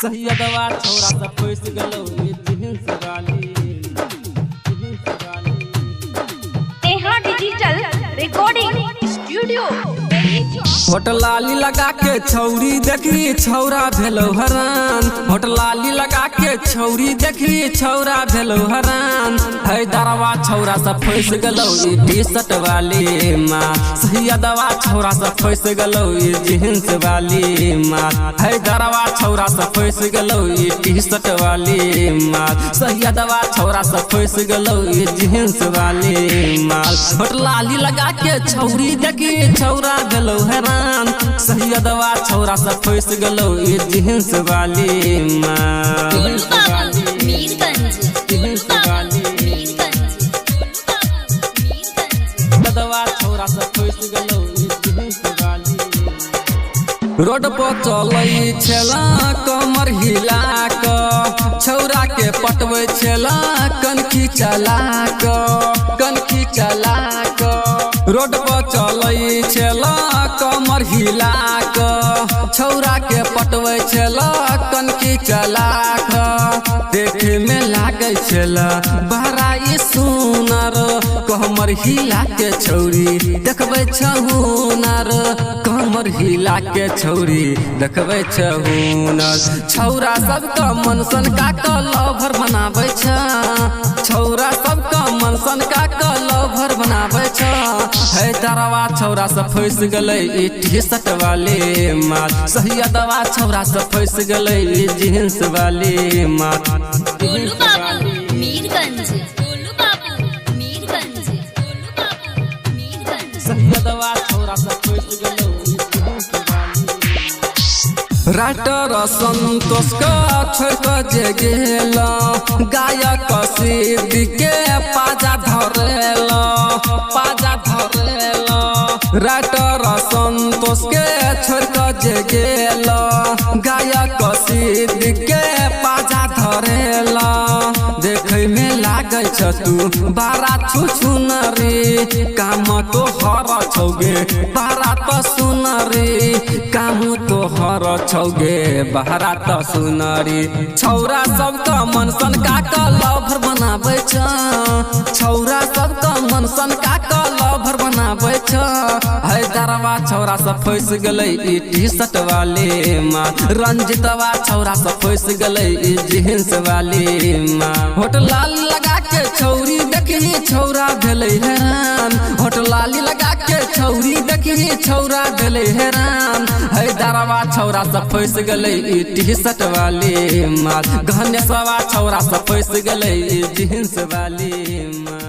सही अदवा छोरा सब फंस गलो जींस वाली Neha digital recording studio. Hotel लाली लगा के छौरी देखी छौरा भेलो हरान। होटल लाली लगा के छौरी देखी छौरा भेलो हरान। है दरवा छौरा सब फंस गलो टी शर्ट वाली माँ। सही अदवा छोरा सब फंस गलो जींस वाली माँ। है दरवा छौरा सब फंस गलो टी शर्ट वाली माँ। सही अदवा छौरा सब फंस गलो जींस वाली माँ। होटल लाली लगा के छौरी देखी छौरा भेलो हरान। सही अदवा छौरा सब फंस गलो जींस वाली माँ। अदवा छौरा सब फंस गलो जींस वाली। रोड पर चलै छला कमर हिला क छौरा के पटबै छला कनखी चला क रोड पर चलै छला कमर हिला क छौरा के पटबै छला कनखी चला क। देखे में लागे छला बहरा ई सुनर कमर हिला के छौरी देखबै छहुनर। कमर हिला के छौरी देखबै छहुनर। छौरा सबका मन सन का लवर बनाबै छ। छौरा सबका मन सन का लवर बनाबै छ। है दरवा छौरा सब फंस गलै टी शर्ट वाली माँ। सही अदवा छौरा सब फंस गलै जींस वाली माँ। सही अदवा छौरा सब फंस गलै जींस वाली। राइटर संतोष का छोड़ जे गेल गायक सिद्ध के पाजा धरेल। राइटर संतोष के छोड़ जे गेल गायक सिद्ध के पाजा धरेल। देखे में लागे छ तू बारा छुछुनरी काम तो हर छौगे बारा तो सुनरी काम तो हर छौगे बहरा तो सुनरी। छौरा सबका मन सन का लवर बनाबै छ। छौरा सबका मन सन का लवर बनाबै छ। है दरवा छौरा सब फंस गलै टी शर्ट वाली माँ। रंजितवा छौरा सब फंस गलै जींस वाली माँ। होटल लाली लगा के छौरी देखी छौरा भेलै हैरान। होटल लाली लगा के छौरी देखी छौरा भेलै हैरान। है दरवा छौरा सब फंस गलै टी शर्ट वाली माँ। गणेशवा छौरा सब फंस गलै जींस वाली माँ।